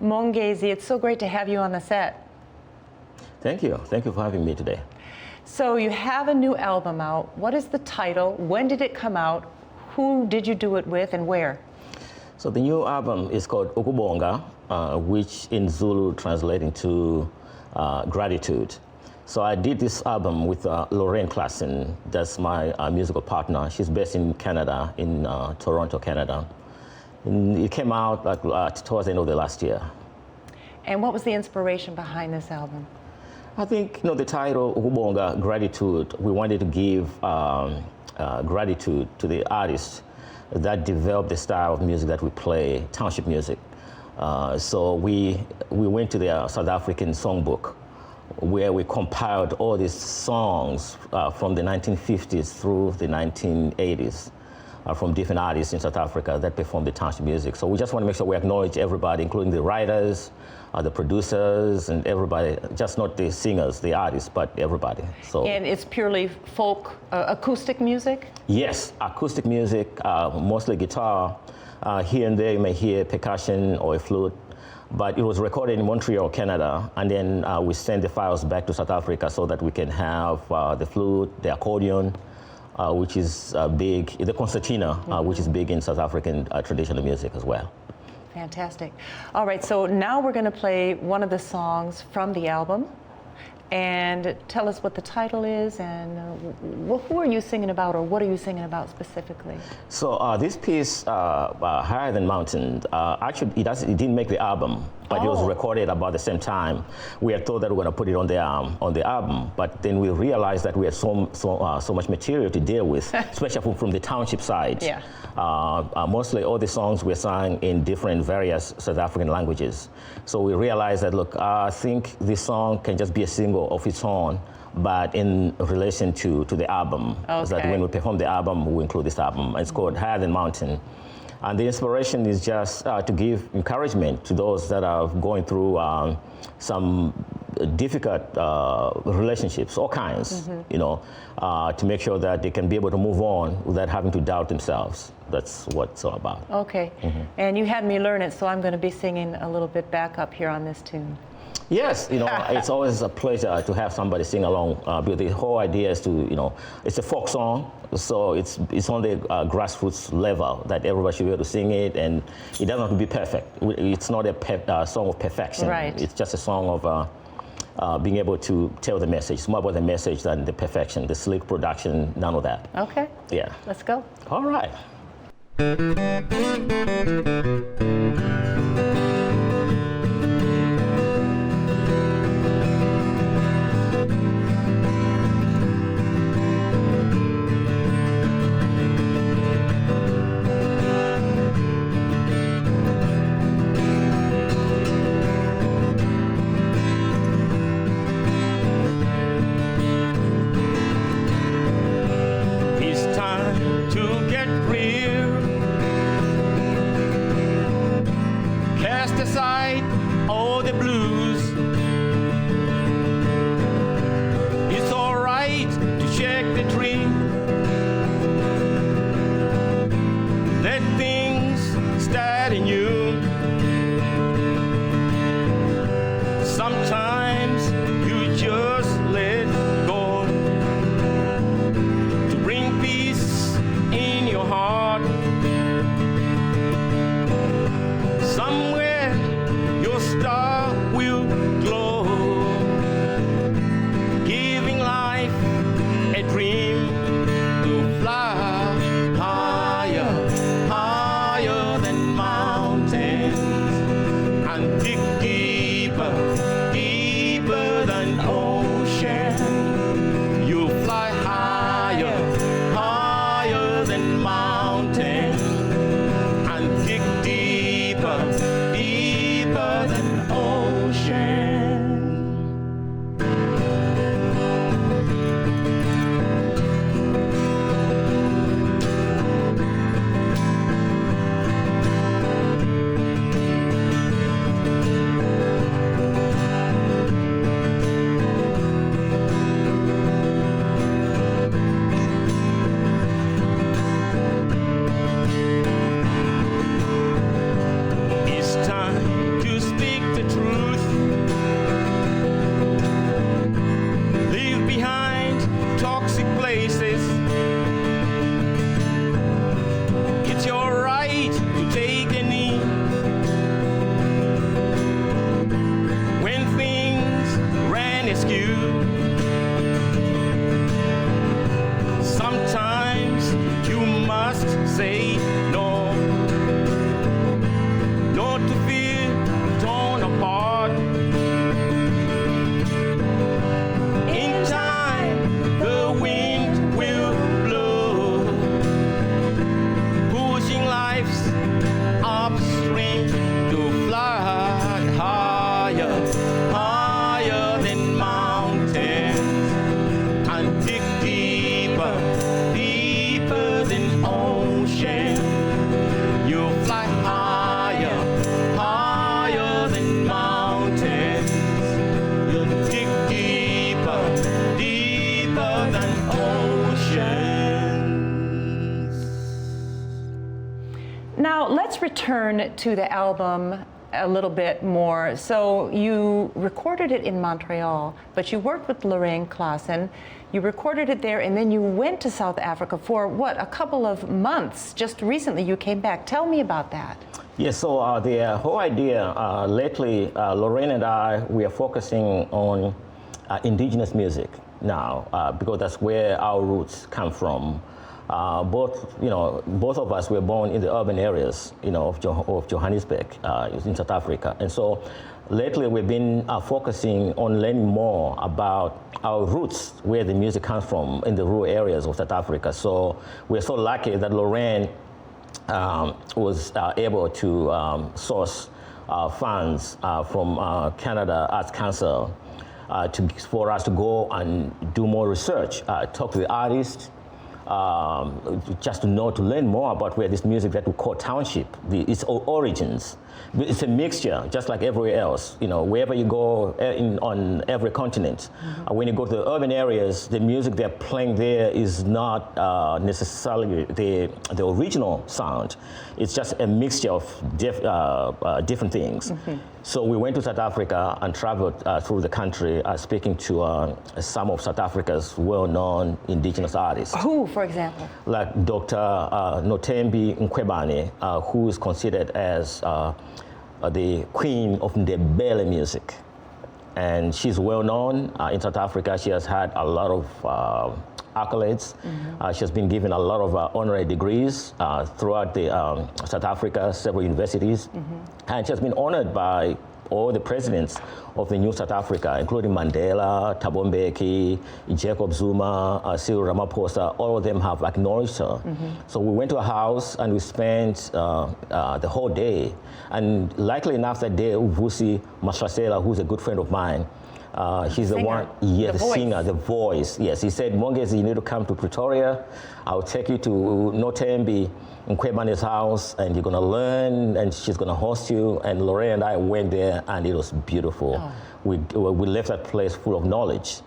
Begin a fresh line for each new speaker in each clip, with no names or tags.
Mongezi, it's so great to have you on the set.
Thank you. Thank you for having me today.
So you have a new album out. What is the title? When did it come out? Who did you do it with and where?
So the new album is called Ukubonga, which in Zulu translates into gratitude. So I did this album with Lorraine Classen. That's my musical partner. She's based in Canada, in Toronto, Canada. And it came out towards the end of the last year.
And what was the inspiration behind this album?
I think the title Ukubonga, gratitude. We wanted to give gratitude to the artists that developed the style of music that we play, township music. So we went to the South African songbook, where we compiled all these songs from the 1950s through the 1980s from different artists in South Africa that performed the township music. So we just want to make sure we acknowledge everybody, including the writers, the producers, and everybody, just not the singers, the artists, but everybody. So. And
it's purely folk, acoustic music?
Yes, acoustic music, mostly guitar. Here and there you may hear percussion or a flute. But it was recorded in Montreal, Canada, and then we send the files back to South Africa so that we can have the flute, the accordion, which is big, the concertina, which is big in South African traditional music as well.
Fantastic. All right, so now we're going to play one of the songs from the album. And tell us what the title is and who are you singing about, or what are you singing about specifically?
So this piece, Higher Than Mountain, actually it didn't make the album, but it was recorded about the same time. We had thought that we were going to put it on the album, but then we realized that we had so much material to deal with, especially from the township side.
Yeah.
Mostly all the songs were sung in different various South African languages. So we realized that, look, I think this song can just be a single of its own, but in relation to the album.
Okay.
So that when we perform the album, we include this album. It's called Higher Than Mountain. And the inspiration is just to give encouragement to those that are going through some difficult relationships, all kinds, to make sure that they can be able to move on without having to doubt themselves. That's what it's all about.
Okay. And you had me learn it, so I'm going to be singing a little bit back up here on this tune.
Yes, it's always a pleasure to have somebody sing along. But the whole idea is to, it's a folk song, so it's on the grassroots level that everybody should be able to sing it, and it doesn't have to be perfect. It's not a song of perfection.
Right.
It's just a song of being able to tell the message. It's more about the message than the perfection, the slick production, none of that.
Okay.
Yeah.
Let's go.
All right.
Aside all the blues. It's alright to check the dream. Let things start anew. Sometimes you just let go to bring peace in your heart. Somewhere your star will glow, giving life a dream to fly higher, higher than mountains, and dig deeper, deeper than ocean. You fly higher, higher than mountains, and dig deeper, deeper than ocean.
return to the album a little bit more. So you recorded it in Montreal, but you worked with Lorraine Classen. You recorded it there, and then you went to South Africa for what, a couple of months. Just recently you came back. Tell me about that.
Yes, so the whole idea, lately, Lorraine and I, we are focusing on indigenous music now, because that's where our roots come from. Both of us were born in the urban areas, of Johannesburg, in South Africa. And so lately we've been focusing on learning more about our roots, where the music comes from in the rural areas of South Africa. So we're so lucky that Lorraine was able to source funds from Canada Arts Council for us to go and do more research, talk to the artists, just to learn more about where this music that we call township, its origins. It's a mixture, just like everywhere else. Wherever you go on every continent, when you go to the urban areas, the music they're playing there is not necessarily the original sound. It's just a mixture of different things. So we went to South Africa and traveled through the country, speaking to some of South Africa's well-known indigenous artists.
Who, for example?
Like Dr. Nothembi Mkhwebane, who is considered as the queen of Ndebele music. And she's well-known in South Africa. She has had a lot of accolades. She has been given a lot of honorary degrees throughout South Africa, several universities. And she has been honored by all the presidents of the new South Africa, including Mandela, Thabo Mbeki, Jacob Zuma, Cyril Ramaphosa. All of them have acknowledged her. So we went to her house and we spent the whole day. And likely enough that day, Uvusi Masrasela, who's a good friend of mine, he's the one, the singer, the voice. Yes, he said, Mongezi, you need to come to Pretoria. I'll take you to Nothembi Mkhwebane's house, and you're gonna learn, and she's gonna host you. And Lorraine and I went there, and it was beautiful. Oh. We left that place full of knowledge.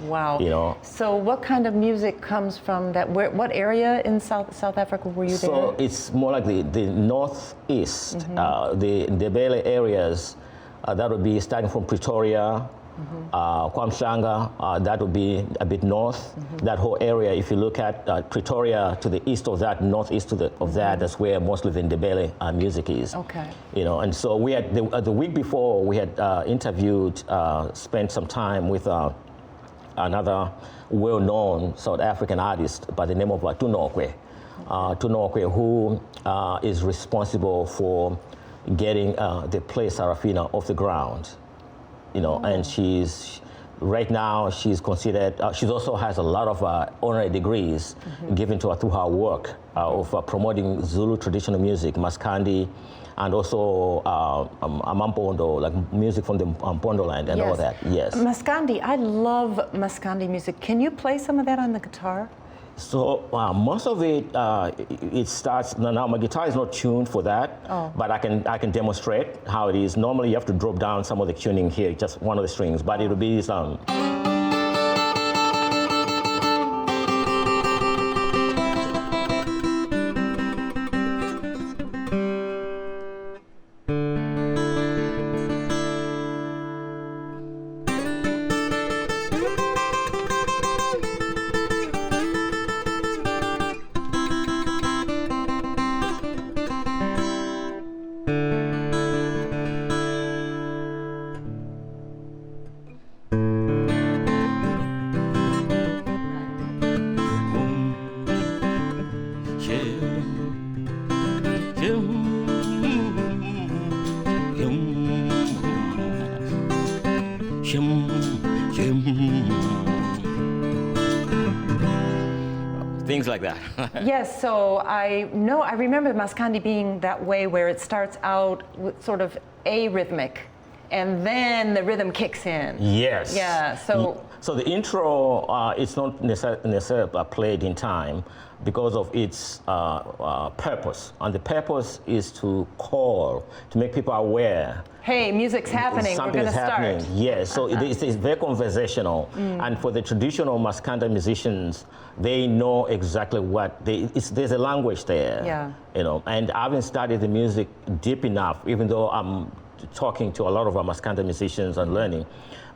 Wow. So what kind of music comes from that? What area in South Africa were you there?
So it's more like the northeast, the Ndebele areas. That would be starting from Pretoria, Kwamhlanga, that would be a bit north. That whole area, if you look at Pretoria to the east of that, northeast of that, that's where most of the Ndebele music is.
Okay.
And so we had, the week before, we had interviewed, spent some time with another well-known South African artist by the name of Tunokwe. Tunokwe, who is responsible for getting the play Sarafina off the ground. And right now she's considered, she also has a lot of honorary degrees given to her through her work of promoting Zulu traditional music, Maskandi, and also Amampondo, like music from the Mpondo land and all that. Yes.
Maskandi, I love Maskandi music. Can you play some of that on the guitar?
So most of it, it starts, now my guitar is not tuned for that, but I can demonstrate how it is. Normally you have to drop down some of the tuning here, just one of the strings, but it'll be some.
Things like that.
Yes, so I remember Maskandi being that way, where it starts out with sort of arrhythmic, and then the rhythm kicks in.
Yes.
Yeah, so
the intro, it's not necessarily played in time because of its purpose. And the purpose is to make people aware.
Hey, music's happening, we're going to start.
Yes, so it's very conversational. And for the traditional Maskanda musicians, they know exactly what, there's a language there.
Yeah.
You know, and I haven't studied the music deep enough, even though I'm talking to a lot of our Maskanda musicians and learning.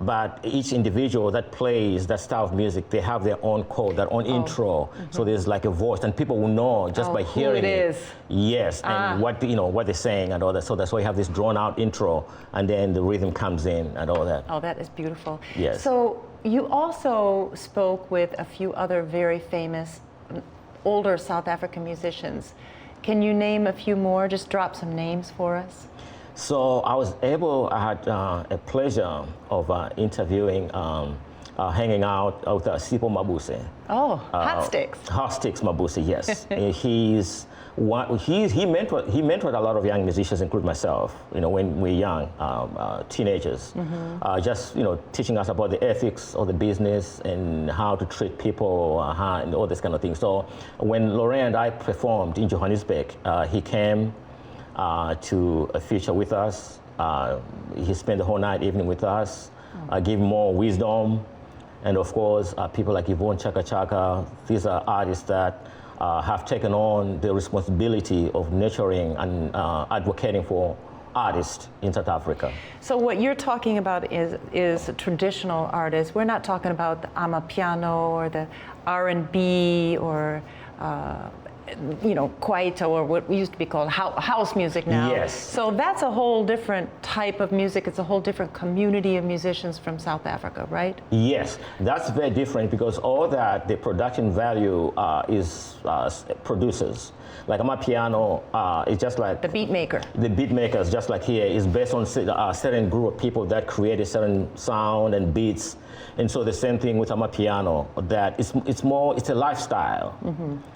But each individual that plays that style of music, they have their own code, their own intro. So there's like a voice, and people will know just by hearing
who it is.
Yes, and what they're saying and all that. So that's why you have this drawn-out intro, and then the rhythm comes in and all that.
Oh, that is beautiful.
Yes.
So you also spoke with a few other very famous older South African musicians. Can you name a few more? Just drop some names for us.
So I had a pleasure of interviewing, hanging out with Sipho Mabuse.
Oh, Hot Sticks.
Hot Sticks Mabuse, yes. He mentored a lot of young musicians, including myself, when we were young, teenagers. Just, teaching us about the ethics of the business and how to treat people and all this kind of thing. So when Lorraine and I performed in Johannesburg, he came to feature with us. He spent the whole evening with us, gave more wisdom. And of course, people like Yvonne Chaka Chaka, these are artists that have taken on the responsibility of nurturing and advocating for artists in South Africa.
So what you're talking about is traditional artists. We're not talking about the amapiano or the R&B or kwaito, or what used to be called house music now.
Yes.
So that's a whole different type of music. It's a whole different community of musicians from South Africa, right?
Yes, that's very different because all that, the production value is producers. Like amapiano is just like...
The beat maker. The
beat makers, just like here, is based on a certain group of people that create a certain sound and beats. And so the same thing with amapiano, that it's a lifestyle.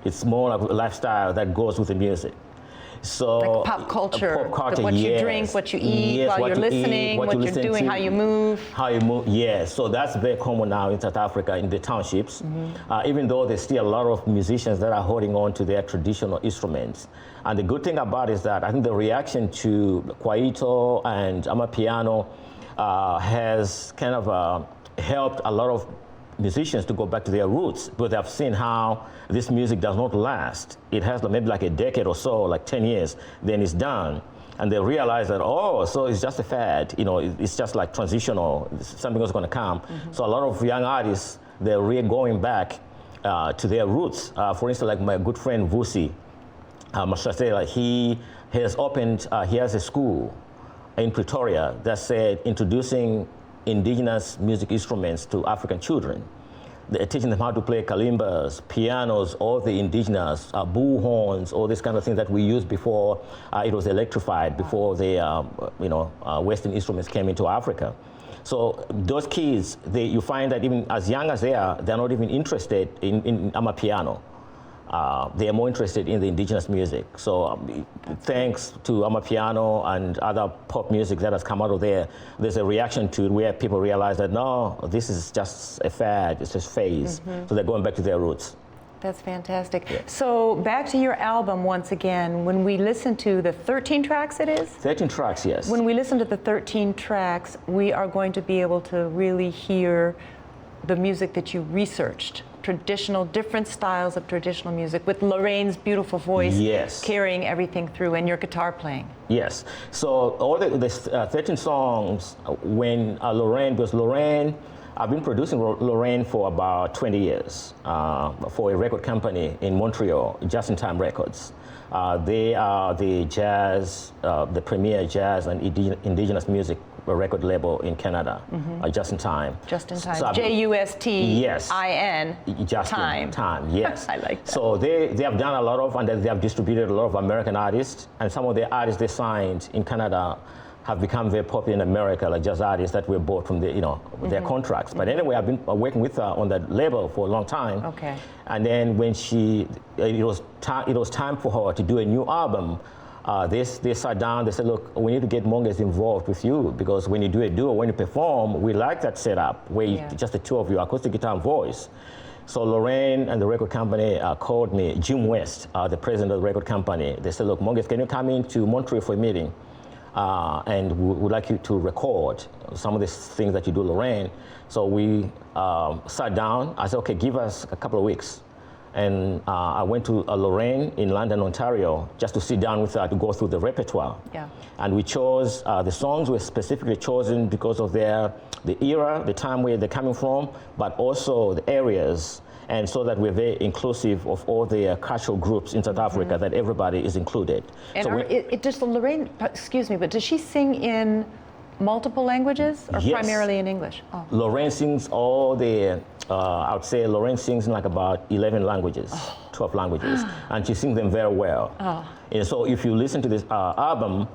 It's more like a lifestyle that goes with the music. So
like pop culture, what you drink, what you eat, while you're listening, what you're doing, how you move.
Yes. So that's very common now in South Africa, in the townships. Even though there's still a lot of musicians that are holding on to their traditional instruments. And the good thing about it is that I think the reaction to kwaito and amapiano has kind of helped a lot of musicians to go back to their roots, because they've seen how this music does not last. It has maybe like a decade or so, like 10 years, then it's done. And they realize that, so it's just a fad, it's just like transitional, something else is going to come. So a lot of young artists, they're really going back to their roots. For instance, like my good friend Vusi Mashasela, he has a school in Pretoria that said introducing indigenous music instruments to African children. They're teaching them how to play kalimbas, pianos, all the indigenous, bullhorns, all these kind of things that we used before it was electrified, before the Western instruments came into Africa. So those kids, you find that even as young as they are, they're not even interested in amapiano. They are more interested in the indigenous music. So thanks to amapiano and other pop music that has come out of there's a reaction to it where people realize that, no, this is just a fad, it's just phase. So they're going back to their roots.
That's fantastic. Yeah. So back to your album once again. When we listen to the 13 tracks it is?
13 tracks, yes.
When we listen to the 13 tracks, we are going to be able to really hear the music that you researched. Different styles of traditional music, with Lorraine's beautiful voice carrying everything through, and your guitar playing.
Yes. So all the 13 songs, when Lorraine, I've been producing Lorraine for about 20 years for a record company in Montreal, Just in Time Records. They are the the premier jazz and indigenous music record label in Canada, Just in Time.
Just in Time. So Justin.
Just in Time, yes.
I like that.
So they have done a lot of, and they have distributed a lot of American artists, and some of the artists they signed in Canada have become very popular in America, like jazz artists that were bought from their contracts. But anyway, I've been working with her on that label for a long time.
Okay.
And then when it was time for her to do a new album, they sat down, they said, look, we need to get Mongezi involved with you, because when you do a duo, when you perform, we like that setup where just the two of you, acoustic guitar and voice. So Lorraine and the record company called me, Jim West, the president of the record company. They said, look, Mongezi, can you come into Montreal for a meeting? And we would like you to record some of the things that you do, Lorraine. So we sat down. I said, okay, give us a couple of weeks. And I went to Lorraine in London, Ontario, just to sit down with her to go through the repertoire. Yeah. And we chose, the songs were specifically chosen because of the era, the time where they're coming from, but also the areas, and so that we're very inclusive of all the cultural groups in South Africa, that everybody is included.
And so does Lorraine, excuse me, but does she sing in multiple languages or primarily in English? Oh.
Lorraine sings all the, I would say Lorraine sings in like about 11 languages, 12 languages, and she sings them very well. And so if you listen to this album,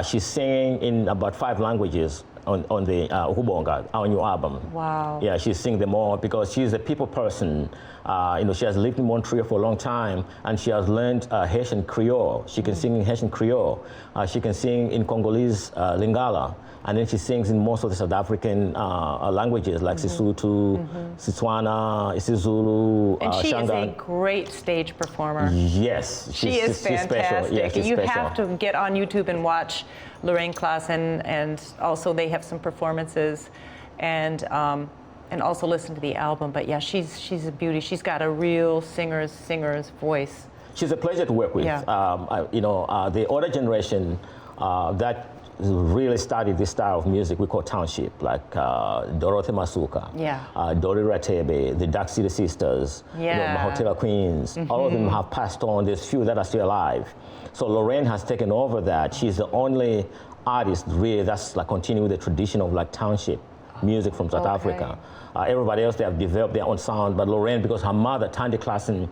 she's singing in about 5 languages on the Ukubonga, our new album.
Wow.
Yeah, she's singing them all because she's a people person. She has lived in Montreal for a long time, and she has learned Haitian Creole. She can sing in Haitian Creole. She can sing in Congolese Lingala. And then she sings in most of the South African languages like Sesotho, Setswana, isiZulu,
and she
Shanga.
is a great stage performer.
Yes.
She is fantastic.
Special. Yeah,
you have to get on YouTube and watch Lorraine Classen, and also they have some performances, and also listen to the album. But yeah, she's a beauty. She's got a real singer's voice. She's
a pleasure to work with.
Yeah.
The older generation that really started this style of music we call township, like Dorothy Masuka, Dori Ratebe, the Dark City Sisters, Mahotela Queens. All of them have passed on. There's few that are still alive. So Lorraine has taken over that. She's the only artist really that's like continuing the tradition of like township music from South Africa. Everybody else, they have developed their own sound, but Lorraine, because her mother, Thandi Classen,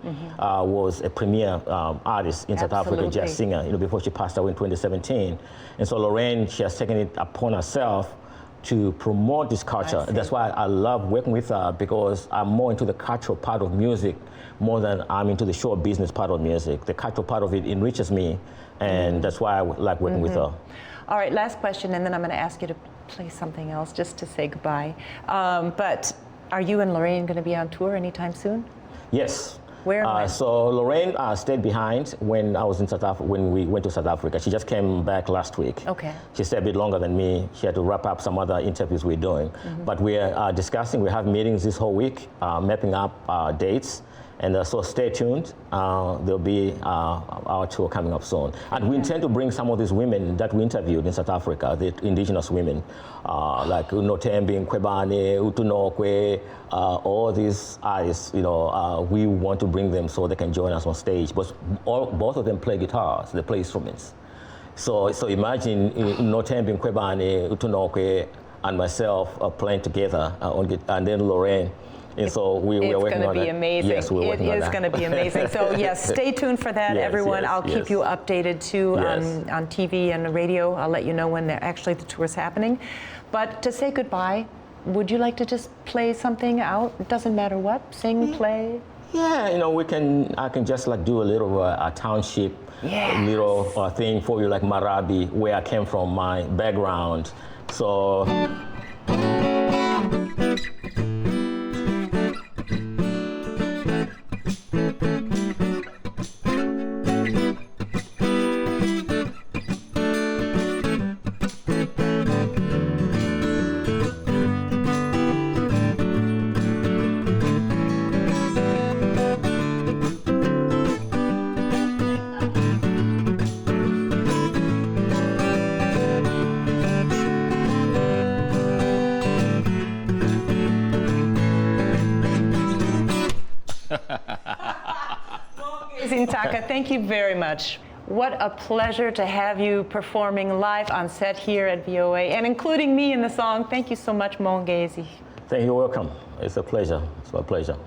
was a premier artist in South Africa, jazz singer, before she passed away in 2017. And so Lorraine, she has taken it upon herself to promote this culture. That's why I love working with her, because I'm more into the cultural part of music more than I'm into the show business part of music. The cultural part of it enriches me, and that's why I like working with her.
All right, last question, and then I'm going to ask you to play something else just to say goodbye. But are you and Lorraine going to be on tour anytime soon?
Yes.
Where and when?
So Lorraine stayed behind when I was in South Africa, when we went to South Africa. She just came back last week.
Okay.
She stayed a bit longer than me. She had to wrap up some other interviews we're doing. But we're discussing, we have meetings this whole week, mapping up dates. And so stay tuned. There'll be our tour coming up soon. And we intend to bring some of these women that we interviewed in South Africa, the indigenous women, like Unotembi, Nkwebane, Utunokwe, all these artists, we want to bring them so they can join us on stage. But both of them play guitars, they play instruments. So imagine Unotembi, Nkwebane, Utunokwe, and myself playing together, and then Lorraine. And so we're working on that. It's going to be amazing. Yes, we're working on that.
It is going to be amazing. So yes, stay tuned for that, everyone. I'll keep you updated too on TV and the radio. I'll let you know when actually the tour's happening. But to say goodbye, would you like to just play something out? It doesn't matter what. Sing, play.
Yeah, I can just like do a little a township little thing for you, like Marabi, where I came from, my background. So.
Mongezi Ntaka, thank you very much. What a pleasure to have you performing live on set here at VOA and including me in the song. Thank you so much, Mongezi.
You're welcome. It's a pleasure. It's a pleasure.